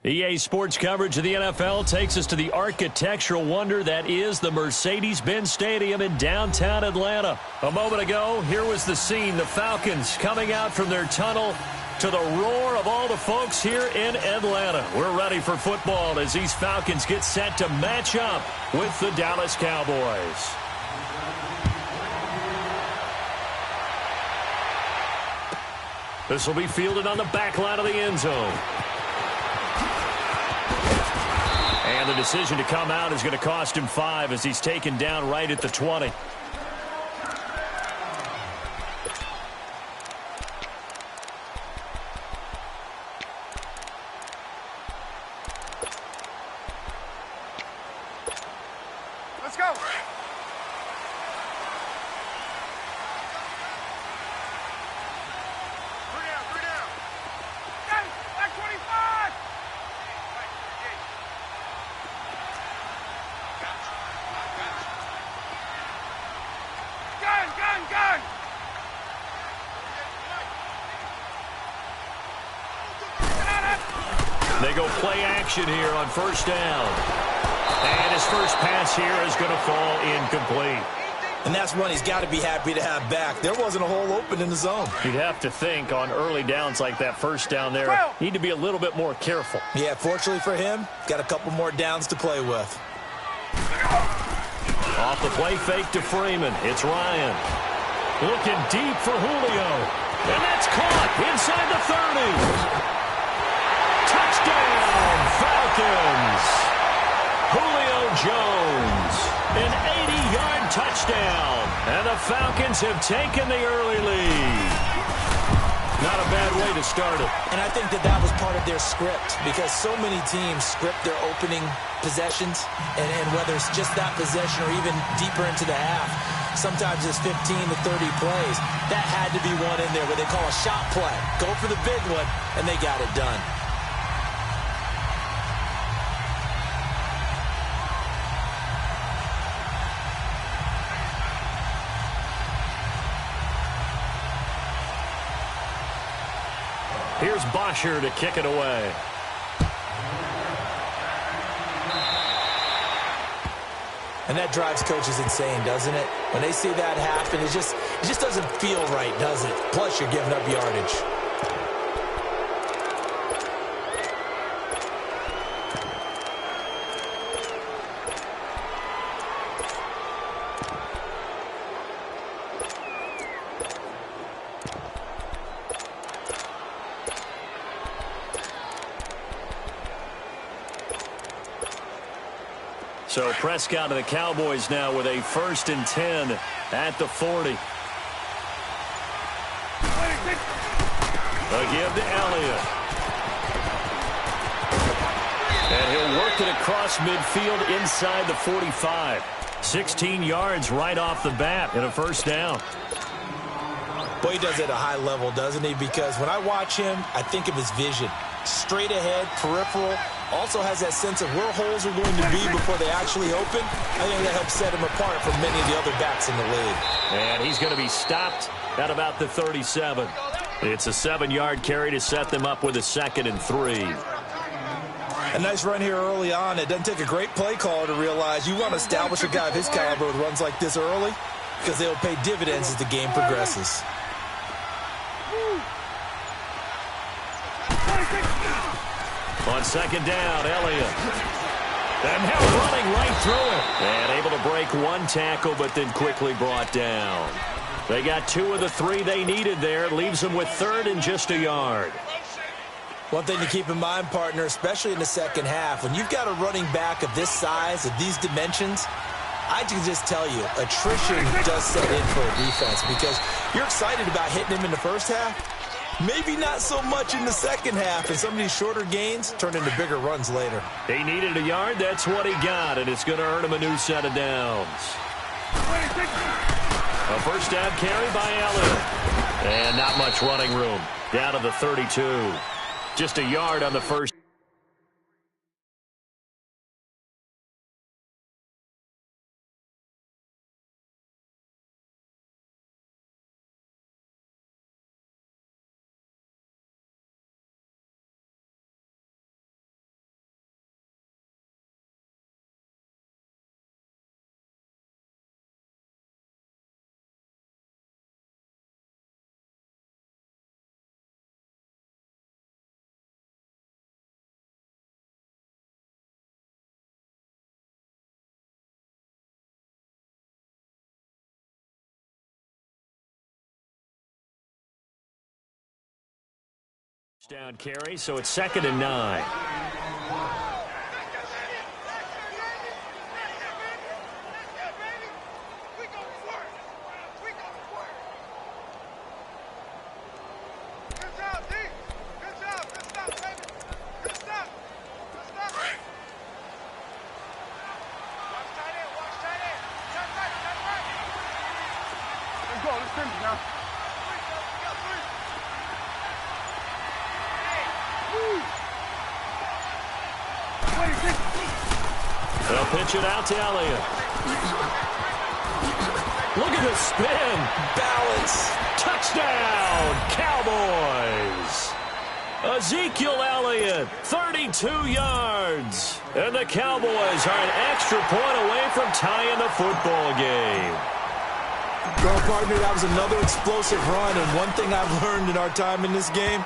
EA Sports coverage of the NFL takes us to the architectural wonder that is the Mercedes-Benz Stadium in downtown Atlanta. A moment ago, here was the scene. The Falcons coming out from their tunnel to the roar of all the folks here in Atlanta. We're ready for football as these Falcons get set to match up with the Dallas Cowboys. This will be fielded on the back line of the end zone. And the decision to come out is going to cost him 5 as he's taken down right at the 20. Let's go. They go play action here on first down. And his first pass here is going to fall incomplete. And that's one he's got to be happy to have back. There wasn't a hole open in the zone. You'd have to think on early downs like that first down there, need to be a little bit more careful. Yeah, fortunately for him, got a couple more downs to play with. Off the play fake to Freeman. It's Ryan. Looking deep for Julio. And that's caught inside the 30. Touchdown, Falcons. Julio Jones, an 80-yard touchdown. And the Falcons have taken the early lead. Not a bad way to start it. And I think that was part of their script because so many teams script their opening possessions. And whether it's just that possession or even deeper into the half, sometimes it's 15 to 30 plays. That had to be one in there where they call a shot play. Go for the big one, and they got it done. Here's Bosher to kick it away. And that drives coaches insane, doesn't it? When they see that happen, it just doesn't feel right, does it? Plus, you're giving up yardage. So Prescott of the Cowboys now with a 1st and 10 at the 40. A give to Elliott. And he'll work it across midfield inside the 45. 16 yards right off the bat and a first down. Boy, he does it at a high level, doesn't he? Because when I watch him, I think of his vision. Straight ahead, peripheral. Also has that sense of where holes are going to be before they actually open. I think that helps set him apart from many of the other backs in the league. And he's going to be stopped at about the 37. It's a 7-yard carry to set them up with a 2nd and 3. A nice run here early on. It doesn't take a great play caller to realize you want to establish a guy of his caliber with runs like this early because they'll pay dividends as the game progresses. On 2nd down, Elliott. And now running right through it. And able to break one tackle, but then quickly brought down. They got 2 of the 3 they needed there. Leaves them with 3rd and just a yard. One thing to keep in mind, partner, especially in the second half, when you've got a running back of this size, of these dimensions, I can just tell you, attrition does set in for a defense because you're excited about hitting him in the first half. Maybe not so much in the second half, and some of these shorter gains turn into bigger runs later. He needed a yard. That's what he got, and it's going to earn him a new set of downs. A first down carry by Elliott. And not much running room. Down to the 32. Just a yard on the first. Down carry, so it's 2nd and 9. They'll pitch it out to Elliott. Look at the spin. Balance. Touchdown, Cowboys. Ezekiel Elliott, 32 yards. And the Cowboys are an extra point away from tying the football game. Well, partner, that was another explosive run. And one thing I've learned in our time in this game,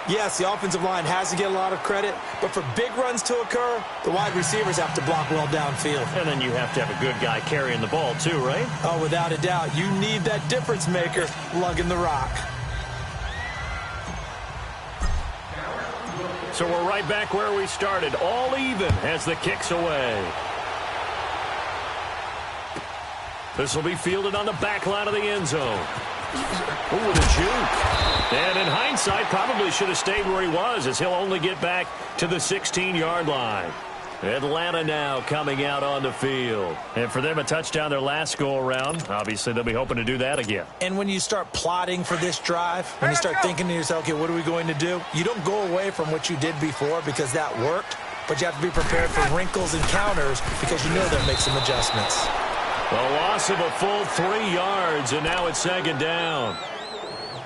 yes, the offensive line has to get a lot of credit, but for big runs to occur, the wide receivers have to block well downfield. And then you have to have a good guy carrying the ball too, right? Oh, without a doubt. You need that difference maker lugging the rock. So we're right back where we started, all even as the kick's away. This will be fielded on the back line of the end zone. Ooh, with a juke. And in hindsight, probably should have stayed where he was, as he'll only get back to the 16-yard line. Atlanta now coming out on the field. And for them, a touchdown their last go-around. Obviously, they'll be hoping to do that again. And when you start plotting for this drive, when you start thinking to yourself, okay, what are we going to do? You don't go away from what you did before because that worked, but you have to be prepared for wrinkles and counters because you know they'll make some adjustments. A loss of a full 3 yards, and now it's 2nd down.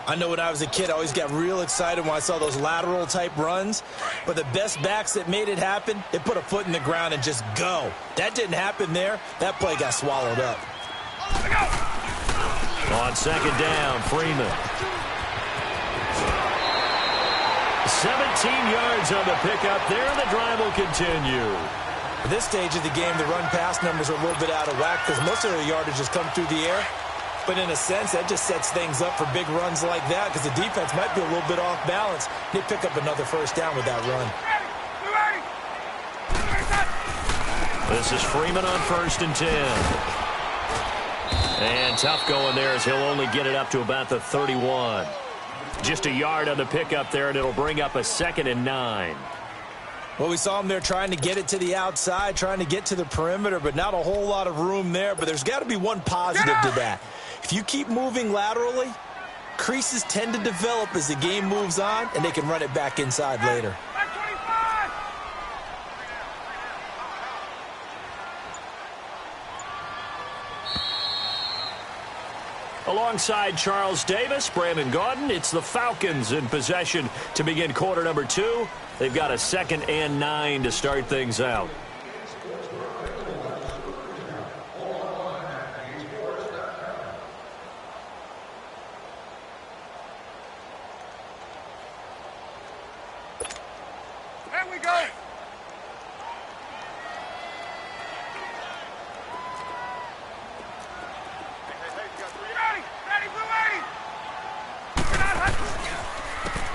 I know when I was a kid, I always got real excited when I saw those lateral-type runs. But the best backs that made it happen, they put a foot in the ground and just go. That didn't happen there. That play got swallowed up. On 2nd down, Freeman. 17 yards on the pickup there, and the drive will continue. At this stage of the game, the run-pass numbers are a little bit out of whack because most of the yardage has come through the air. But in a sense, that just sets things up for big runs like that because the defense might be a little bit off balance. They pick up another 1st down with that run. This is Freeman on 1st and 10. And tough going there as he'll only get it up to about the 31. Just a yard on the pickup there, and it'll bring up a 2nd and 9. Well, we saw him there trying to get it to the outside, trying to get to the perimeter, but not a whole lot of room there. But there's got to be one positive to that. If you keep moving laterally, creases tend to develop as the game moves on, and they can run it back inside later. Alongside Charles Davis, Brandon Gaudin, it's the Falcons in possession to begin quarter number 2. They've got a 2nd and 9 to start things out. There we go.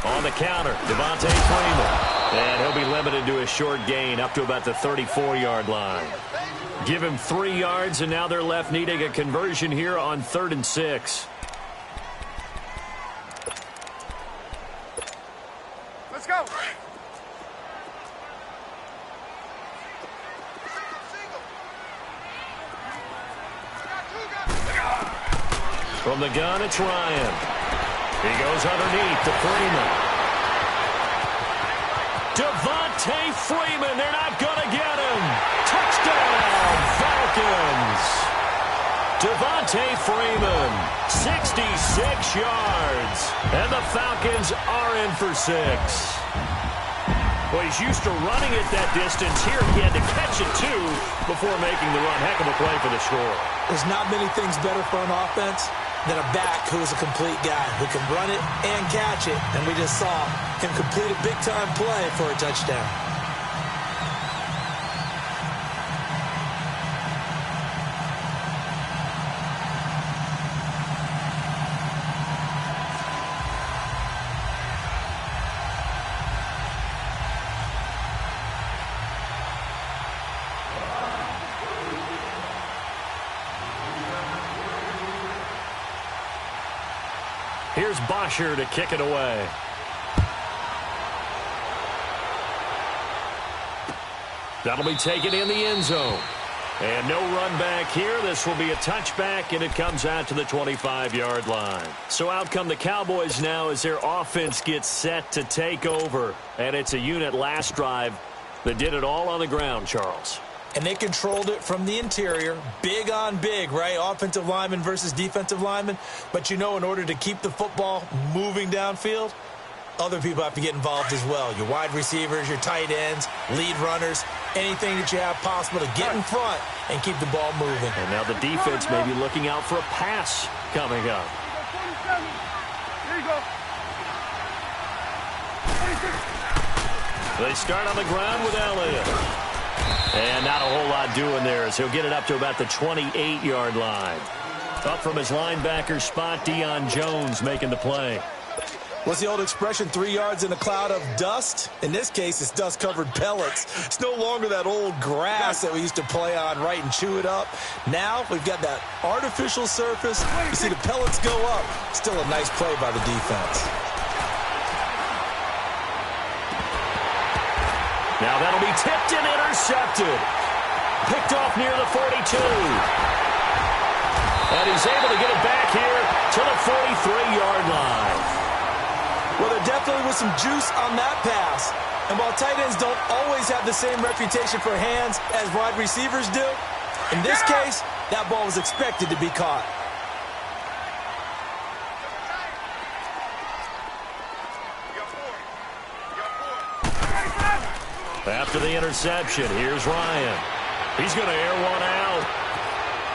On the counter, Devontae Freeman. And he'll be limited to a short gain up to about the 34-yard line. Give him 3 yards, and now they're left needing a conversion here on 3rd and 6. Let's go. From the gun, it's Ryan. He goes underneath to Freeman. Devontae Freeman, they're not going to get him. Touchdown, Falcons. Devontae Freeman, 66 yards. And the Falcons are in for 6. Well, he's used to running it that distance. Here he had to catch it, too, before making the run. Heck of a play for the score. There's not many things better for an offense than a back who is a complete guy who can run it and catch it. And we just saw him complete a big-time play for a touchdown. Here's Bosher to kick it away. That'll be taken in the end zone. And no run back here. This will be a touchback, and it comes out to the 25-yard line. So out come the Cowboys now as their offense gets set to take over. And it's a unit last drive that did it all on the ground, Charles. And they controlled it from the interior. Big on big, right? Offensive lineman versus defensive lineman. But you know, in order to keep the football moving downfield, other people have to get involved as well. Your wide receivers, your tight ends, lead runners, anything that you have possible to get in front and keep the ball moving. And now the defense may be looking out for a pass coming up. Here you go. They start on the ground with Elliott. And not a whole lot doing there as he'll get it up to about the 28-yard line. Up from his linebacker spot, Deion Jones making the play. What's the old expression, 3 yards in a cloud of dust? In this case, it's dust-covered pellets. It's no longer that old grass that we used to play on, right, and chew it up. Now we've got that artificial surface. You see the pellets go up. Still a nice play by the defense. Now that'll be tipped and intercepted. Picked off near the 42. And he's able to get it back here to the 43-yard line. Well, there definitely was some juice on that pass. And while tight ends don't always have the same reputation for hands as wide receivers do, in this case, that ball was expected to be caught. After the interception, here's Ryan. He's going to air one out.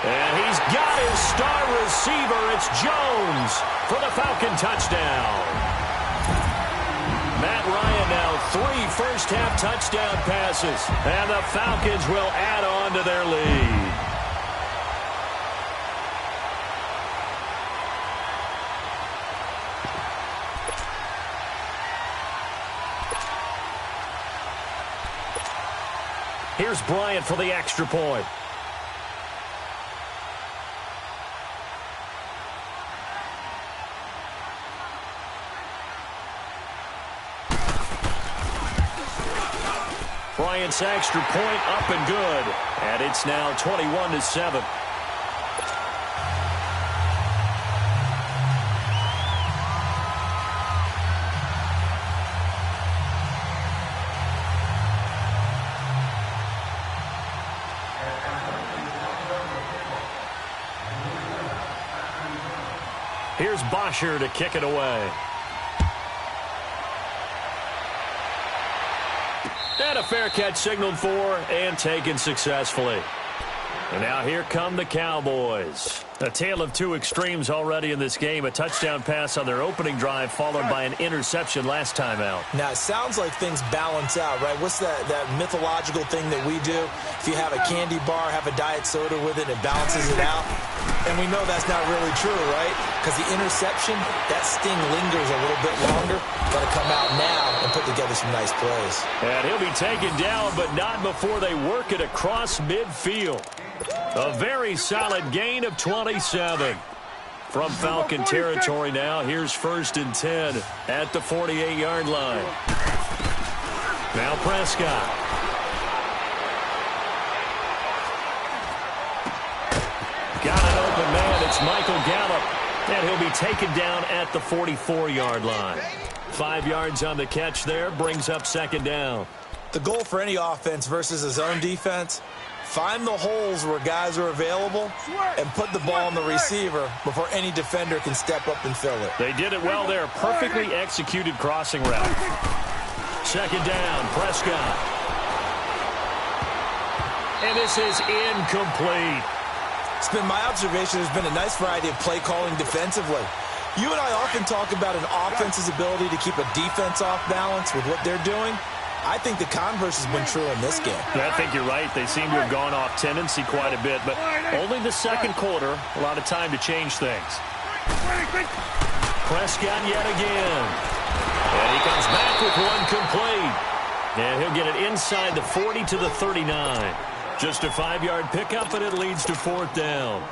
And he's got his star receiver. It's Jones for the Falcon touchdown. Matt Ryan now 3 first-half touchdown passes. And the Falcons will add on to their lead. Here's Bryant for the extra point. Bryant's extra point up and good. And it's now 21-7. Here's Bosher to kick it away. And a fair catch signaled for and taken successfully. And now here come the Cowboys. A tale of two extremes already in this game. A touchdown pass on their opening drive followed by an interception last time out. Now, it sounds like things balance out, right? What's that mythological thing that we do? If you have a candy bar, have a diet soda with it, it balances it out. And we know that's not really true, right? Because the interception, that sting lingers a little bit longer. Got to come out now and put together some nice plays. And he'll be taken down, but not before they work it across midfield. A very solid gain of 27. From Falcon territory now, here's 1st and 10 at the 48-yard line. Now Prescott. Got an open man. It's Michael Gallup. And he'll be taken down at the 44-yard line. 5 yards on the catch there. Brings up 2nd down. The goal for any offense versus his own defense, find the holes where guys are available and put the ball on the receiver before any defender can step up and fill it. They did it well there. Perfectly executed crossing route. 2nd down, Prescott. And this is incomplete. It's been my observation there's been a nice variety of play calling defensively. You and I often talk about an offense's ability to keep a defense off balance with what they're doing. I think the converse has been true in this game. I think you're right. They seem to have gone off tendency quite a bit, but only the 2nd quarter, a lot of time to change things. Prescott yet again. And he comes back with one complete. And he'll get it inside the 40 to the 39. Just a 5-yard pickup, and it leads to 4th down.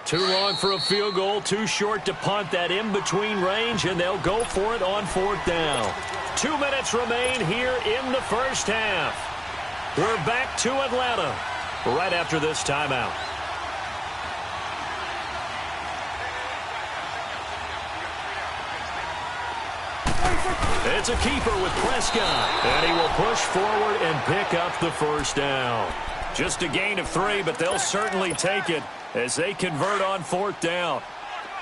Too long for a field goal, too short to punt that in-between range, and they'll go for it on 4th down. 2 minutes remain here in the first half. We're back to Atlanta right after this timeout. It's a keeper with Prescott, and he will push forward and pick up the first down. Just a gain of 3, but they'll certainly take it as they convert on 4th down.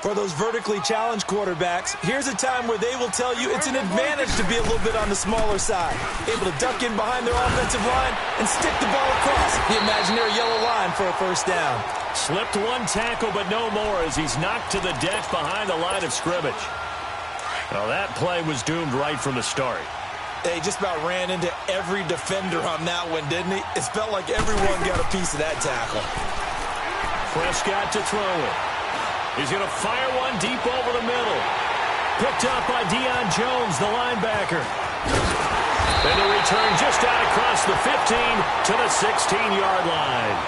For those vertically challenged quarterbacks, here's a time where they will tell you it's an advantage to be a little bit on the smaller side. Able to duck in behind their offensive line and stick the ball across the imaginary yellow line for a first down. Slipped one tackle, but no more as he's knocked to the deck behind the line of scrimmage. Well, that play was doomed right from the start. He just about ran into every defender on that one, didn't he? It felt like everyone got a piece of that tackle. Prescott to throw it. He's going to fire one deep over the middle. Picked up by Deion Jones, the linebacker. And the return just out across the 15 to the 16-yard line.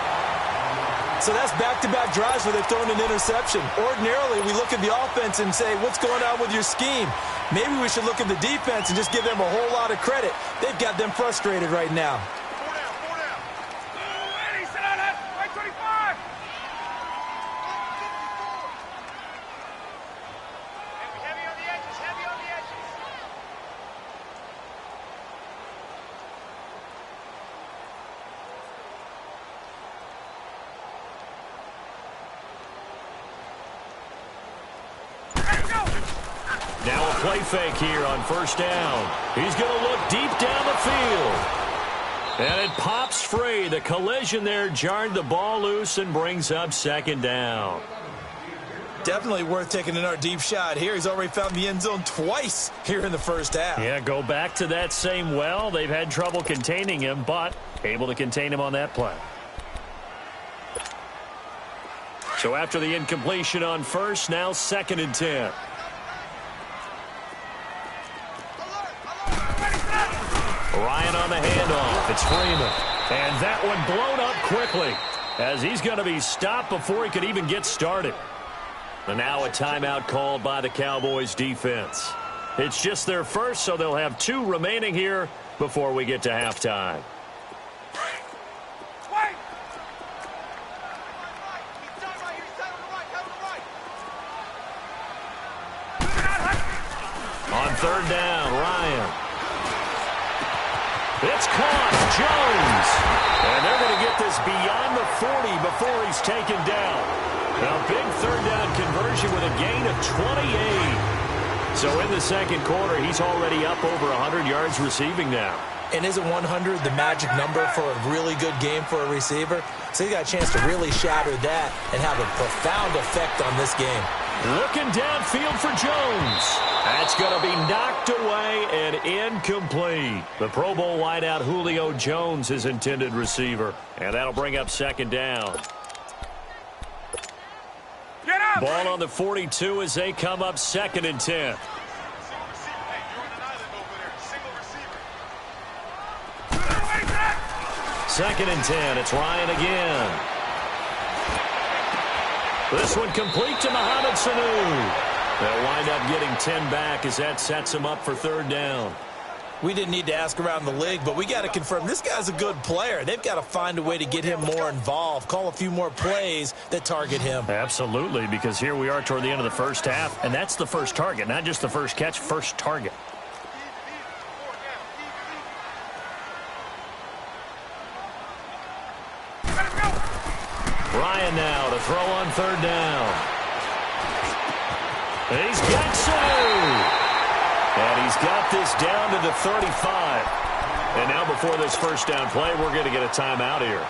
So that's back-to-back drives where they've thrown an interception. Ordinarily, we look at the offense and say, what's going on with your scheme? Maybe we should look at the defense and just give them a whole lot of credit. They've got them frustrated right now. Now a play fake here on first down. He's going to look deep down the field. And it pops free. The collision there jarred the ball loose and brings up 2nd down. Definitely worth taking another deep shot here. He's already found the end zone twice here in the first half. Yeah, go back to that same well. They've had trouble containing him, but able to contain him on that play. So after the incompletion on first, now 2nd and 10. Ryan on the handoff. It's Freeman. And that one blown up quickly as he's going to be stopped before he could even get started. And now a timeout called by the Cowboys defense. It's just their first, so they'll have 2 remaining here before we get to halftime. On 3rd down, Ryan. It's caught. Jones. And they're going to get this beyond the 40 before he's taken down. A big 3rd down conversion with a gain of 28. So in the 2nd quarter, he's already up over 100 yards receiving now. And isn't 100 the magic number for a really good game for a receiver? So he got a chance to really shatter that and have a profound effect on this game. Looking downfield for Jones. That's going to be knocked away and incomplete. The Pro Bowl wideout Julio Jones, his intended receiver. And that'll bring up 2nd down. Ball on the 42 as they come up 2nd and 10. Second and 10. It's Ryan again. This one complete to Mohamed Sanu. They'll wind up getting 10 back as that sets him up for 3rd down. We didn't need to ask around the league, but we got to confirm this guy's a good player. They've got to find a way to get him more involved, call a few more plays that target him. Absolutely, because here we are toward the end of the first half, and that's the first target, not just the first catch, first target. Ryan now to throw on 3rd down. He's got Sanu. And he's got this down to the 35. And now before this first down play, we're going to get a timeout here,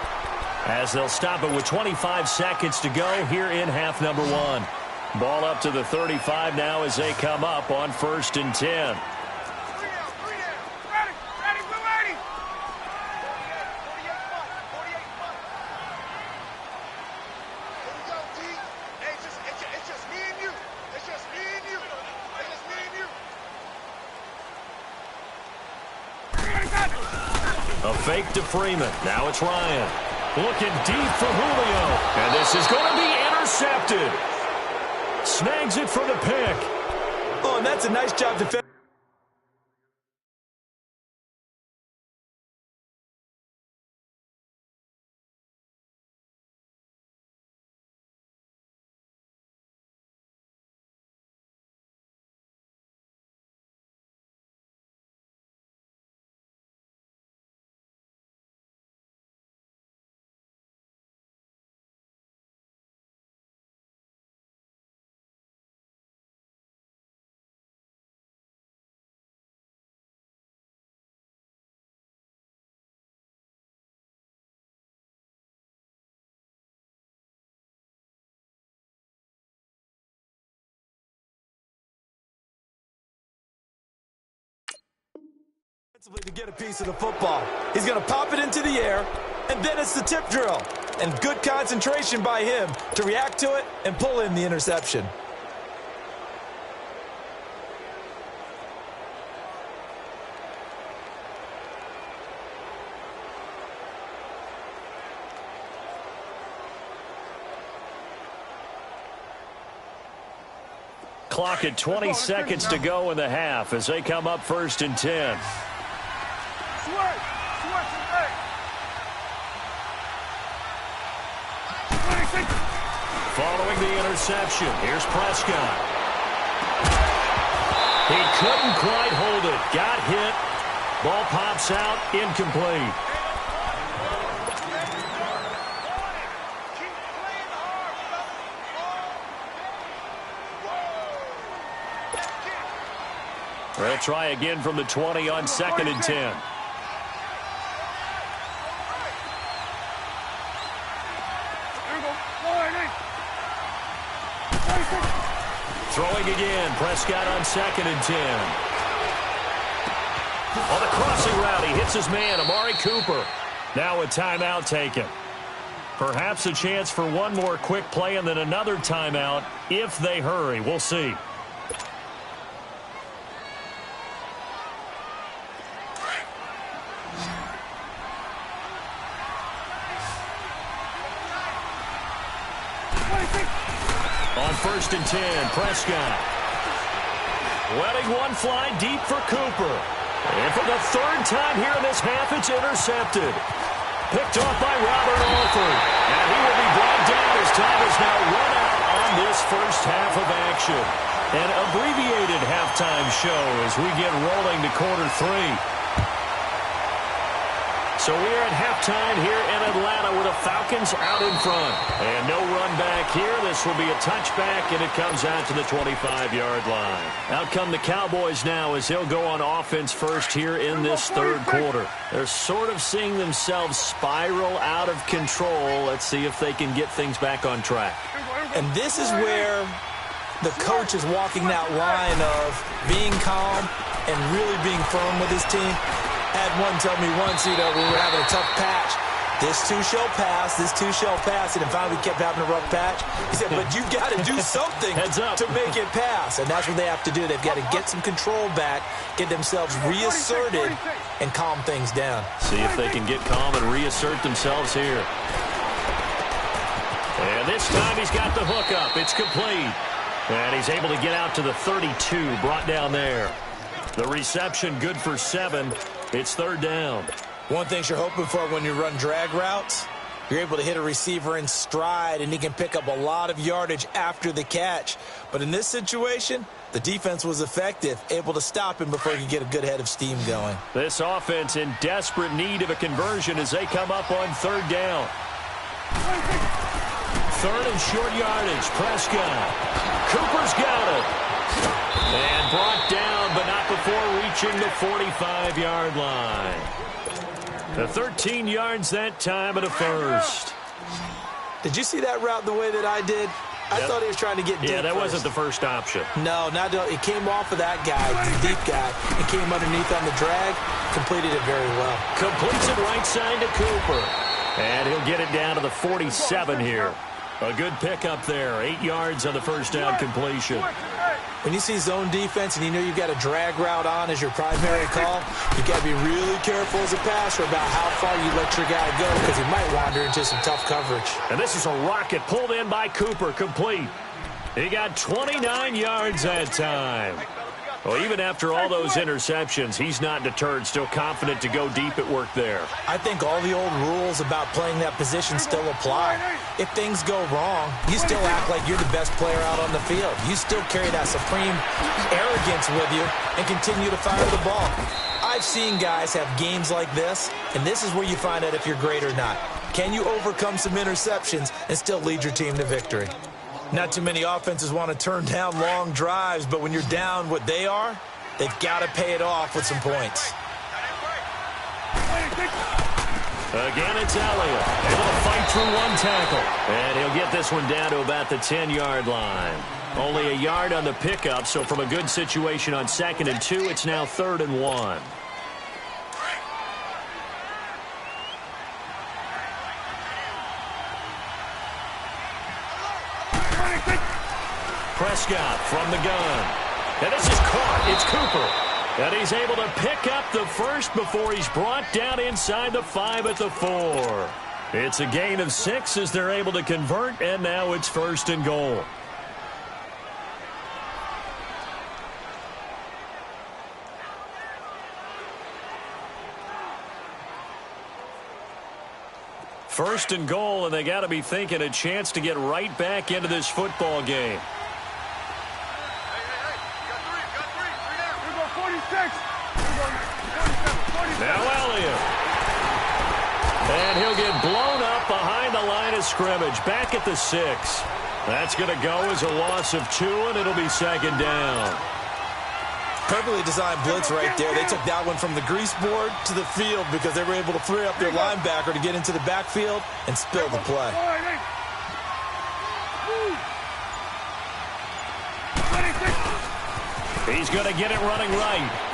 as they'll stop it with 25 seconds to go here in half number 1. Ball up to the 35 now as they come up on 1st and 10. A fake to Freeman. Now it's Ryan. Looking deep for Julio. And this is going to be intercepted. intercepted. Snags it for the pick. Oh, and that's a nice job defending. To get a piece of the football. He's going to pop it into the air, and then it's the tip drill. And good concentration by him to react to it and pull in the interception. Clock at 20 seconds to go in the half as they come up 1st and 10. Following the interception, here's Prescott. He couldn't quite hold it. Got hit. Ball pops out, incomplete. They'll try again from the 20 on 2nd and 10. Throwing again, Prescott on 2nd and 10. On the crossing route, he hits his man, Amari Cooper. Now a timeout taken. Perhaps a chance for one more quick play and then another timeout if they hurry. We'll see. On 1st and 10, Prescott. Letting one fly deep for Cooper. And for the 3rd time here in this half, it's intercepted. Picked off by Robert Alford. And he will be brought down as time is now run out on this first half of action. An abbreviated halftime show as we get rolling to quarter 3. So we're at halftime here in Atlanta with the Falcons out in front. And no run back here. This will be a touchback, and it comes out to the 25-yard line. Out come the Cowboys now as they'll go on offense first here in this 3rd quarter. They're sort of seeing themselves spiral out of control. Let's see if they can get things back on track. And this is where the coach is walking that line of being calm and really being firm with his team. Had one tell me once, we were having a tough patch. This too shall pass, this too shall pass. And then finally we kept having a rough patch. He said, but you've got to do something to make it pass. And that's what they have to do. They've got to get some control back, get themselves reasserted, and calm things down. See if they can get calm and reassert themselves here. And this time he's got the hook up. It's complete. And he's able to get out to the 32, brought down there. The reception good for 7. It's 3rd down. One thing you're hoping for when you run drag routes, you're able to hit a receiver in stride, and he can pick up a lot of yardage after the catch. But in this situation, the defense was effective, able to stop him before he could get a good head of steam going. This offense in desperate need of a conversion as they come up on 3rd down. 3rd and short yardage. Prescott. Cooper's got it. And brought down, but not before reaching the 45-yard line. The 13 yards that time and a first. Did you see that route the way that I did? I thought he was trying to get deep. Yeah, that wasn't the first option. No, it came off of that guy, the deep guy. It came underneath on the drag, completed it very well. Completes it right side to Cooper. And he'll get it down to the 47 here. A good pickup there. 8 yards on the first down completion. When you see zone defense and you know you've got a drag route on as your primary call, you've got to be really careful as a passer about how far you let your guy go because he might wander into some tough coverage. And this is a rocket pulled in by Cooper, complete. He got 29 yards that time. Well, even after all those interceptions, he's not deterred, still confident to go deep at work there. I think all the old rules about playing that position still apply. If things go wrong, you still act like you're the best player out on the field. You still carry that supreme arrogance with you and continue to fire the ball. I've seen guys have games like this, and this is where you find out if you're great or not. Can you overcome some interceptions and still lead your team to victory? Not too many offenses want to turn down long drives, but when you're down what they are, they've got to pay it off with some points. Again, it's Elliott. Able to fight through one tackle. And he'll get this one down to about the 10-yard line. Only a yard on the pickup, so from a good situation on 2nd and 2, it's now 3rd and 1. Prescott from the gun. And this is caught. It's Cooper. And he's able to pick up the first before he's brought down inside the 5 at the 4. It's a gain of 6 as they're able to convert, and now it's 1st and goal. First and goal, and they got to be thinking a chance to get right back into this football game. Now Elliott. And he'll get blown up behind the line of scrimmage. Back at the 6. That's going to go as a loss of 2, and it'll be 2nd down. Perfectly designed blitz right there. They took that one from the grease board to the field because they were able to free up their linebacker to get into the backfield and spill the play. He's going to get it running right.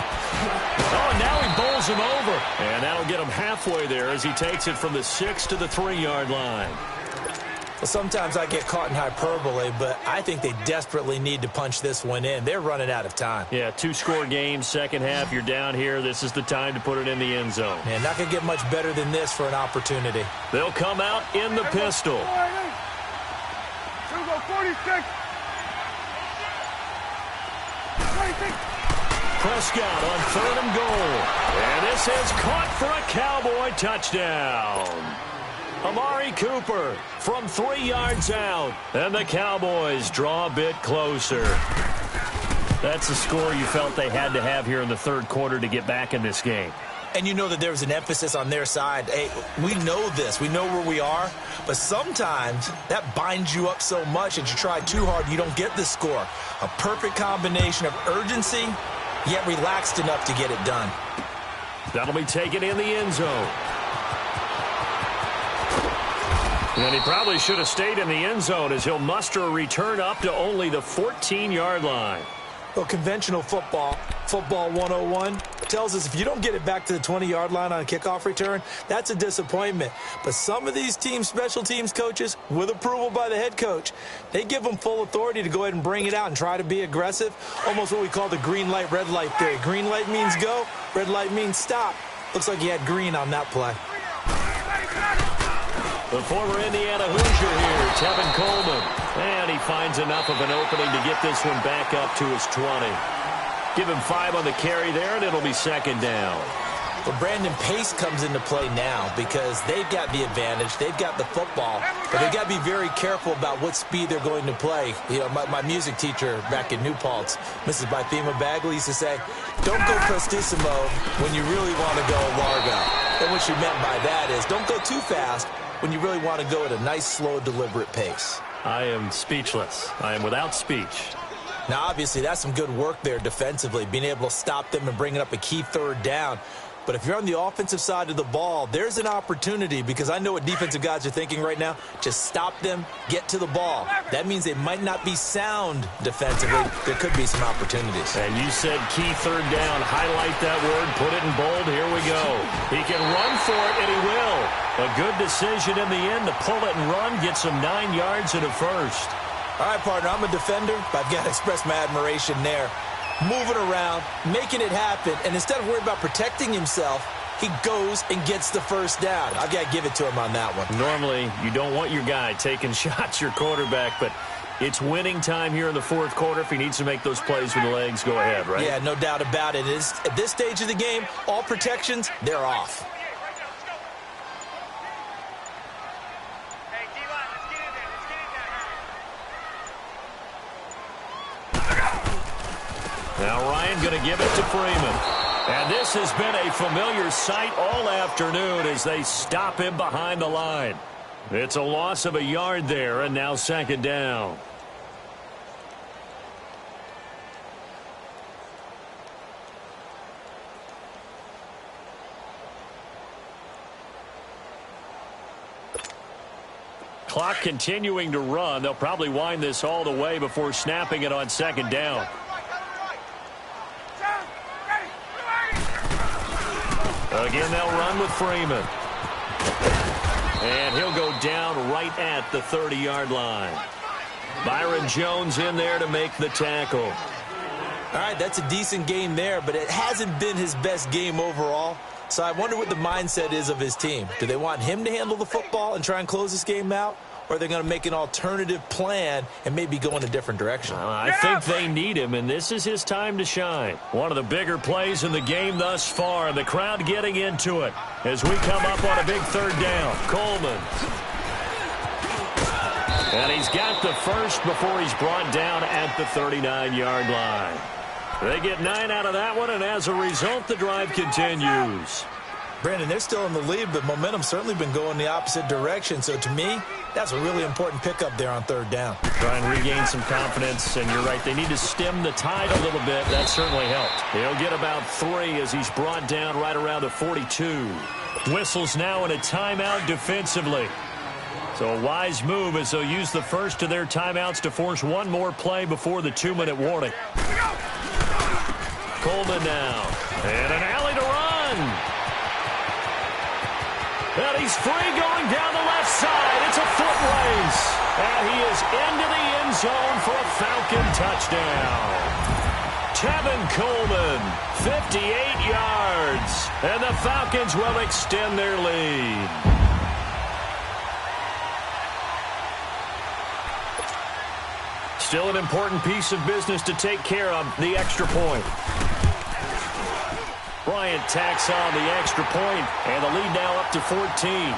Oh, and now he bowls him over. And that'll get him halfway there as he takes it from the 6 to the 3-yard line. Well, sometimes I get caught in hyperbole, but I think they desperately need to punch this one in. They're running out of time. Yeah, 2-score game, second half. You're down here. This is the time to put it in the end zone. Man, not going to get much better than this for an opportunity. They'll come out in the pistol. 46. Prescott on 3rd and goal. And this is caught for a Cowboy touchdown. Amari Cooper from 3 yards out. And the Cowboys draw a bit closer. That's a score you felt they had to have here in the 3rd quarter to get back in this game. And you know that there was an emphasis on their side. Hey, we know this. We know where we are. But sometimes that binds you up so much that you try too hard, you don't get the score. A perfect combination of urgency, yet relaxed enough to get it done. That'll be taken in the end zone. And he probably should have stayed in the end zone as he'll muster a return up to only the 14-yard line. Well, conventional football 101, tells us if you don't get it back to the 20-yard line on a kickoff return, that's a disappointment. But some of these teams, special teams coaches, with approval by the head coach, they give them full authority to go ahead and bring it out and try to be aggressive, almost what we call the green light, red light theory. Green light means go, red light means stop. Looks like he had green on that play. The former Indiana Hoosier here, Tevin Coleman. And he finds enough of an opening to get this one back up to his 20. Give him 5 on the carry there, and it'll be 2nd down. But Brandon, pace comes into play now because they've got the advantage. They've got the football, but they've got to be very careful about what speed they're going to play. You know, my music teacher back in New Paltz, Mrs. Bythema Bagley, used to say, don't go prestissimo when you really want to go largo. And what she meant by that is don't go too fast when you really want to go at a nice, slow, deliberate pace. I am speechless. I am without speech. Now, obviously, that's some good work there defensively, being able to stop them and bringing up a key 3rd down. But if you're on the offensive side of the ball, there's an opportunity because I know what defensive guys are thinking right now. Just stop them, get to the ball. That means they might not be sound defensively. There could be some opportunities. And you said key 3rd down. Highlight that word. Put it in bold. Here we go. He can run for it, and he will. A good decision in the end to pull it and run. Gets him 9 yards and a first. All right, partner, I'm a defender, but I've got to express my admiration there. Moving around, making it happen, and instead of worrying about protecting himself, he goes and gets the first down. I've got to give it to him on that one. Normally, you don't want your guy taking shots, your quarterback, but it's winning time here in the fourth quarter. If he needs to make those plays with the legs, go ahead, right? Yeah, no doubt about it. At this stage of the game, all protections, they're off. Now Ryan going to give it to Freeman. And this has been a familiar sight all afternoon as they stop him behind the line. It's a loss of a yard there, and now second down. Clock continuing to run. They'll probably wind this all the way before snapping it on second down. Again, they'll run with Freeman. And he'll go down right at the 30-yard line. Byron Jones in there to make the tackle. All right, that's a decent game there, but it hasn't been his best game overall. So I wonder what the mindset is of his team. Do they want him to handle the football and try and close this game out? Or are they going to make an alternative plan and maybe go in a different direction? I think they need him, and this is his time to shine. One of the bigger plays in the game thus far. The crowd getting into it as we come up on a big third down. Coleman. And he's got the first before he's brought down at the 39-yard line. They get 9 out of that one, and as a result, the drive continues. Brandon, they're still in the lead, but momentum's certainly been going the opposite direction. So to me, that's a really important pickup there on third down. Try and regain some confidence, and you're right. They need to stem the tide a little bit. That certainly helped. He'll get about 3 as he's brought down right around the 42. Whistles now in a timeout defensively. So a wise move as they'll use the first of their timeouts to force one more play before the 2-minute warning. Coleman now. And an alley to run. And he's free going down the left side. It's a foot race. And he is into the end zone for a Falcon touchdown. Tevin Coleman, 58 yards. And the Falcons will extend their lead. Still an important piece of business to take care of, the extra point. Bryant tacks on the extra point, and the lead now up to 14.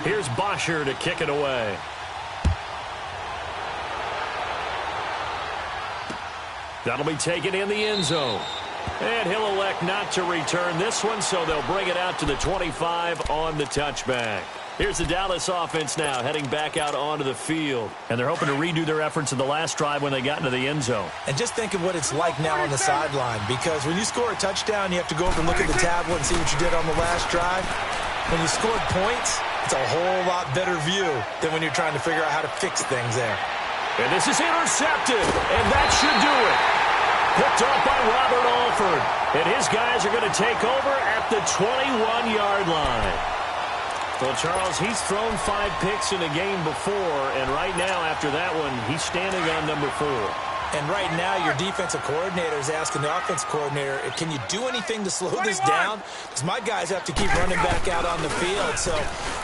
Here's Bosher to kick it away. That'll be taken in the end zone. And he'll elect not to return this one, so they'll bring it out to the 25 on the touchback. Here's the Dallas offense now heading back out onto the field. And they're hoping to redo their efforts in the last drive when they got into the end zone. And just think of what it's like now on the sideline, because when you score a touchdown, you have to go over and look at the tablet and see what you did on the last drive. When you scored points, it's a whole lot better view than when you're trying to figure out how to fix things there. And this is intercepted, and that should do it. Picked off by Robert Alford. And his guys are going to take over at the 21-yard line. Well, Charles, he's thrown 5 picks in a game before, and right now, after that one, he's standing on number 4. And right now, your defensive coordinator is asking the offense coordinator, can you do anything to slow this down? Because my guys have to keep running back out on the field. So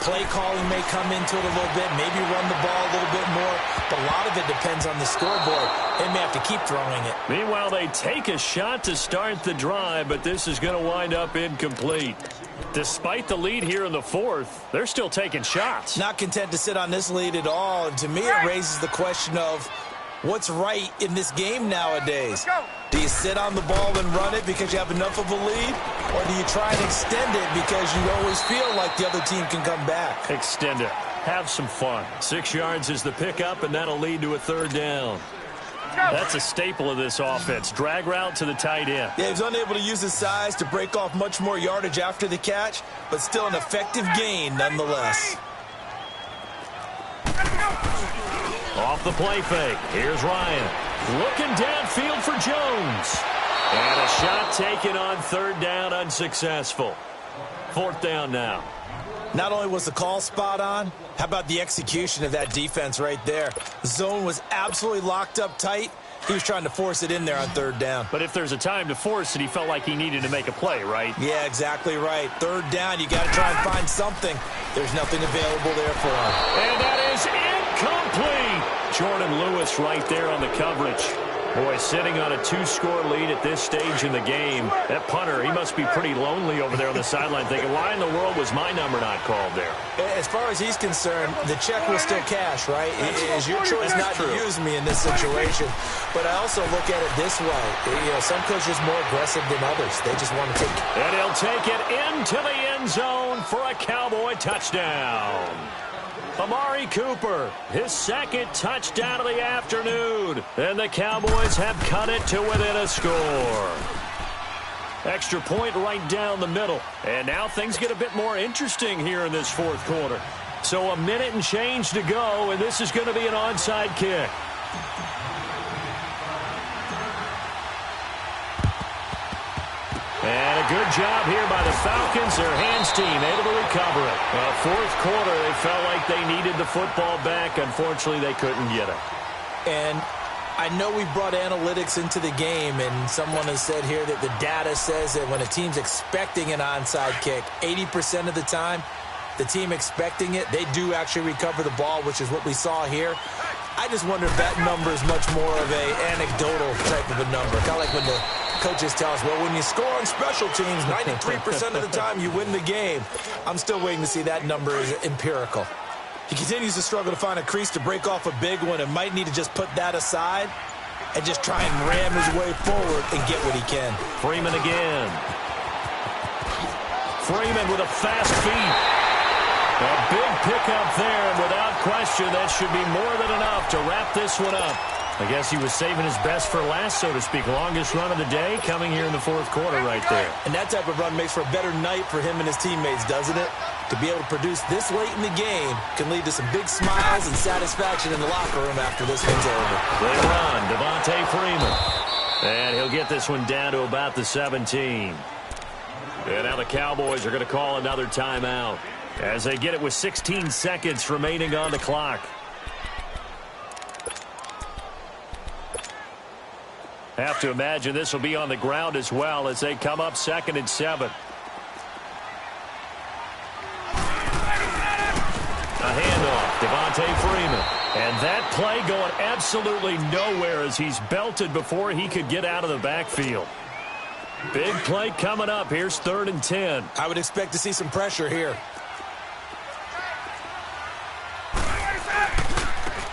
play calling may come into it a little bit, maybe run the ball a little bit more. But a lot of it depends on the scoreboard. They may have to keep throwing it. Meanwhile, they take a shot to start the drive, but this is going to wind up incomplete. Despite the lead here in the fourth, they're still taking shots. Not content to sit on this lead at all. And to me, it raises the question of, what's right in this game nowadays? Do you sit on the ball and run it because you have enough of a lead? Or do you try and extend it because you always feel like the other team can come back? Extend it. Have some fun. 6 yards is the pickup, and that'll lead to a third down. That's a staple of this offense. Drag route to the tight end. Yeah, he was unable to use his size to break off much more yardage after the catch, but still an effective gain nonetheless. Off the play fake. Here's Ryan. Looking downfield for Jones. And a shot taken on third down, unsuccessful. Fourth down now. Not only was the call spot on, how about the execution of that defense right there? The zone was absolutely locked up tight. He was trying to force it in there on third down. But if there's a time to force it, he felt like he needed to make a play, right? Yeah, exactly right. Third down, you got to try and find something. There's nothing available there for him. And that is incomplete. Jordan Lewis right there on the coverage. Boy, sitting on a 2-score lead at this stage in the game. That punter, he must be pretty lonely over there on the sideline thinking, why in the world was my number not called there? As far as he's concerned, the check will still cash, right? It is your choice not to use me in this situation. But I also look at it this way. Some coaches are more aggressive than others. They just want to take it. And he'll take it into the end zone for a Cowboy touchdown. Amari Cooper, his second touchdown of the afternoon. And the Cowboys have cut it to within a score. Extra point right down the middle. And now things get a bit more interesting here in this fourth quarter. So a minute and change to go, and this is going to be an onside kick. And a good job here by the Falcons. Their hands team able to recover it. Well, fourth quarter, they felt like they needed the football back. Unfortunately, they couldn't get it. And I know we brought analytics into the game, and someone has said here that the data says that when a team's expecting an onside kick, 80% of the time, the team expecting it, they do actually recover the ball, which is what we saw here. I just wonder if that number is much more of a anecdotal type of a number. Kind of like when the coaches tell us, well, when you score on special teams, 93% of the time you win the game. I'm still waiting to see that number is empirical. He continues to struggle to find a crease to break off a big one and might need to just put that aside and just try and ram his way forward and get what he can. Freeman again. Freeman with a fast feet. A big pickup there, and without question, that should be more than enough to wrap this one up. I guess he was saving his best for last, so to speak. Longest run of the day coming here in the fourth quarter right there. And that type of run makes for a better night for him and his teammates, doesn't it? To be able to produce this late in the game can lead to some big smiles and satisfaction in the locker room after this one's over. They run, Devontae Freeman. And he'll get this one down to about the 17. And now the Cowboys are going to call another timeout as they get it with 16 seconds remaining on the clock. Have to imagine this will be on the ground as well as they come up 2nd and 7. A handoff, Devontae Freeman. And that play going absolutely nowhere as he's belted before he could get out of the backfield. Big play coming up. Here's 3rd and 10. I would expect to see some pressure here.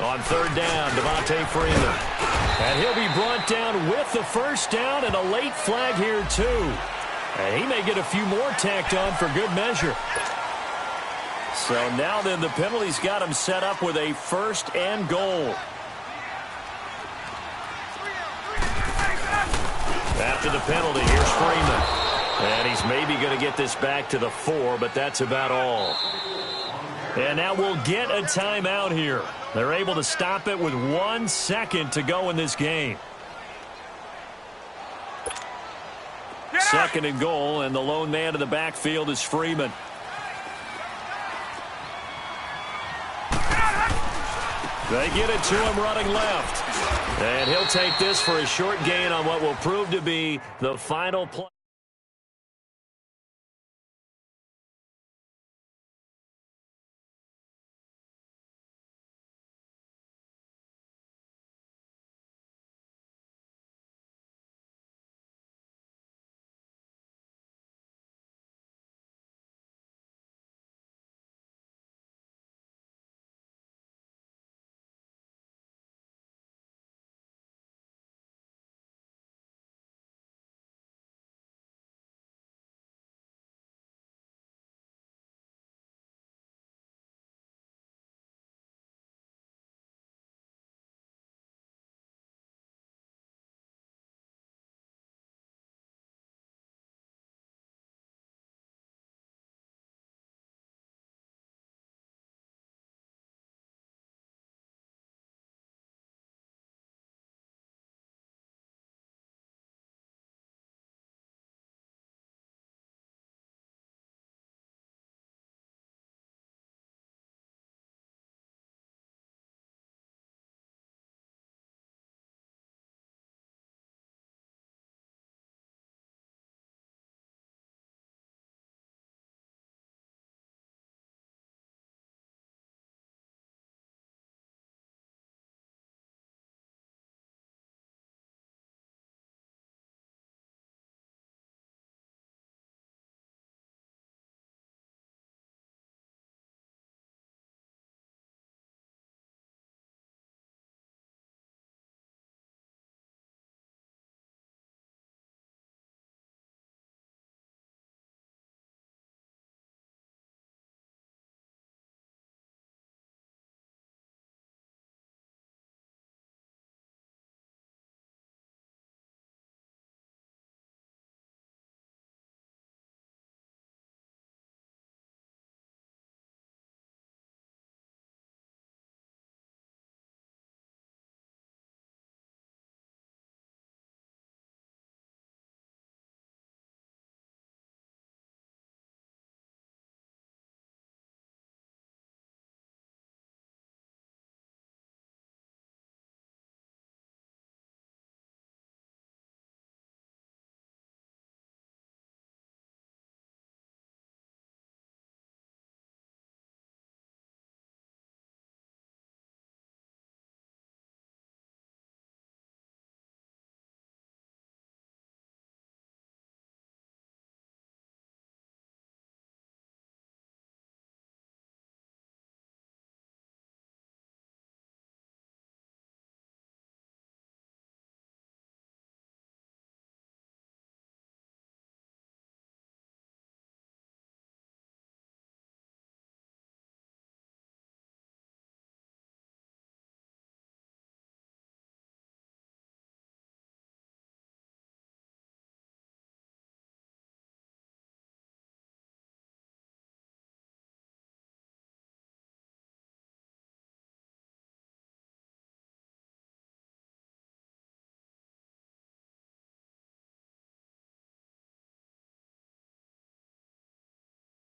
On 3rd down, Devontae Freeman. And he'll be brought down with the first down and a late flag here, too. And he may get a few more tacked on for good measure. So now then, the penalty's got him set up with a 1st and goal. After the penalty, here's Freeman. And he's maybe going to get this back to the 4, but that's about all. And now we'll get a timeout here. They're able to stop it with 1 second to go in this game. 2nd and goal, and the lone man in the backfield is Freeman. They get it to him running left. And he'll take this for a short gain on what will prove to be the final play.